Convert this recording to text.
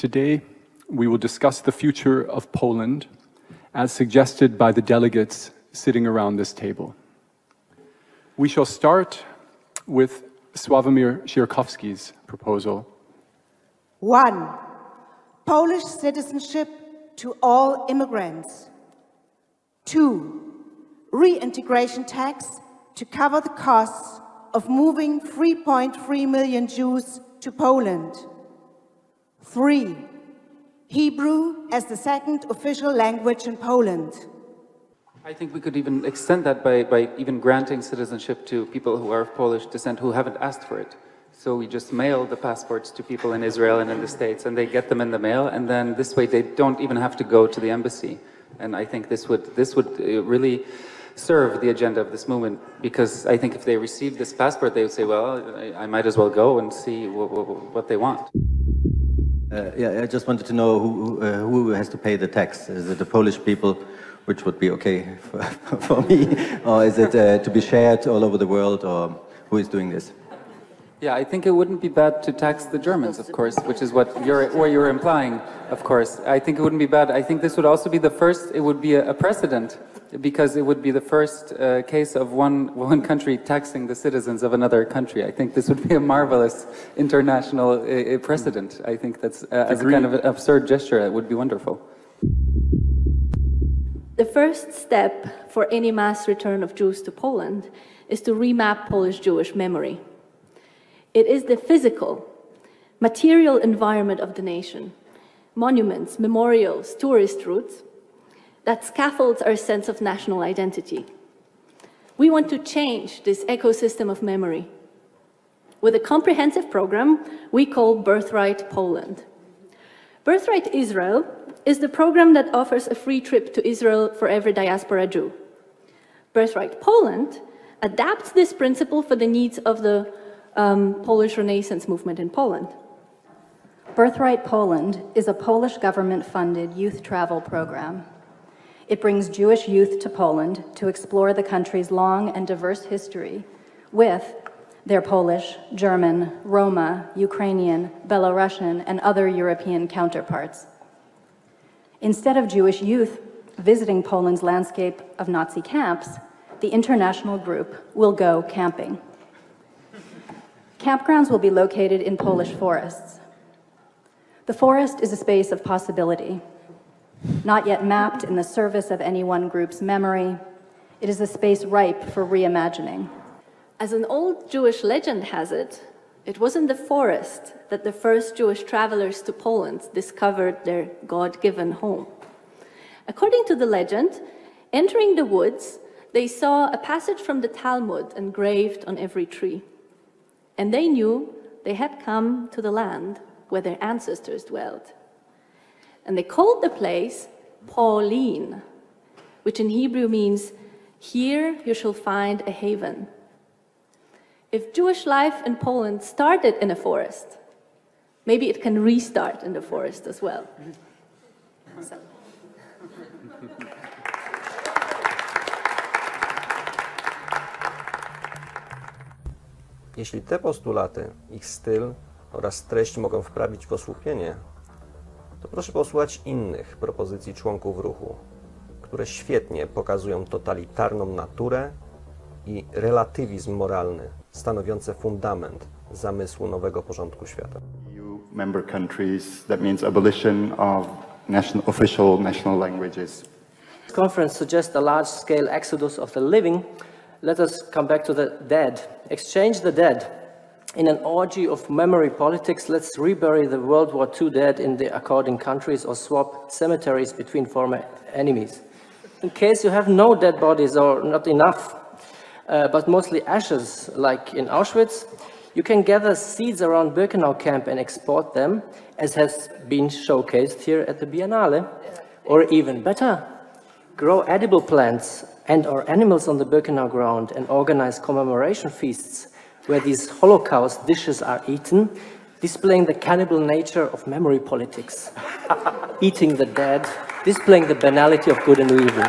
Today, we will discuss the future of Poland as suggested by the delegates sitting around this table. We shall start with Sławomir Sierkowski's proposal. 1. Polish citizenship to all immigrants. 2. Reintegration tax to cover the costs of moving 3.3 million Jews to Poland. 3. Hebrew as the second official language in Poland. I think we could even extend that by even granting citizenship to people who are of Polish descent who haven't asked for it. So we just mail the passports to people in Israel and in the States, and they get them in the mail, and then this way they don't even have to go to the embassy. And I think this would really serve the agenda of this movement, because I think if they receive this passport, they would say, well, I might as well go and see what they want. Yeah, I just wanted to know who has to pay the tax. Is it the Polish people, which would be okay for me, or is it to be shared all over the world, or who is doing this? Yeah, I think it wouldn't be bad to tax the Germans, of course, which is what you're implying, of course. I think it wouldn't be bad. I think this would also be the first, it would be a precedent, because it would be the first case of one country taxing the citizens of another country. I think this would be a marvelous international precedent. I think that's, as a kind of an absurd gesture, it would be wonderful. The first step for any mass return of Jews to Poland is to remap Polish Jewish memory. It is the physical, material environment of the nation, monuments, memorials, tourist routes, that scaffolds our sense of national identity. We want to change this ecosystem of memory with a comprehensive program we call Birthright Poland. Birthright Israel is the program that offers a free trip to Israel for every diaspora Jew. Birthright Poland adapts this principle for the needs of the Polish Renaissance movement in Poland. Birthright Poland is a Polish government-funded youth travel program. It brings Jewish youth to Poland to explore the country's long and diverse history with their Polish, German, Roma, Ukrainian, Belarusian, and other European counterparts. Instead of Jewish youth visiting Poland's landscape of Nazi camps, the international group will go camping. Campgrounds will be located in Polish forests. The forest is a space of possibility, not yet mapped in the service of any one group's memory. It is a space ripe for reimagining. As an old Jewish legend has it, it was in the forest that the first Jewish travelers to Poland discovered their God-given home. According to the legend, entering the woods, they saw a passage from the Talmud engraved on every tree. And they knew they had come to the land where their ancestors dwelt. And they called the place Pauline, which in Hebrew means, here you shall find a haven. If Jewish life in Poland started in a forest, maybe it can restart in the forest as well. So. Jeśli te postulaty, ich styl oraz treść mogą wprawić w osłupienie, to proszę posłuchać innych propozycji członków ruchu, które świetnie pokazują totalitarną naturę i relatywizm moralny, stanowiące fundament zamysłu nowego porządku świata. EU member countries, that means abolition of official national languages. This conference suggests a large-scale exodus of the living. Let us come back to the dead. Exchange the dead. In an orgy of memory politics, let's rebury the World War II dead in the according countries or swap cemeteries between former enemies. In case you have no dead bodies or not enough, but mostly ashes, like in Auschwitz, you can gather seeds around Birkenau camp and export them, as has been showcased here at the Biennale. Or even better, grow edible plants and/or animals on the Birkenau ground and organize commemoration feasts where these Holocaust dishes are eaten, displaying the cannibal nature of memory politics. Eating the dead, displaying the banality of good and evil.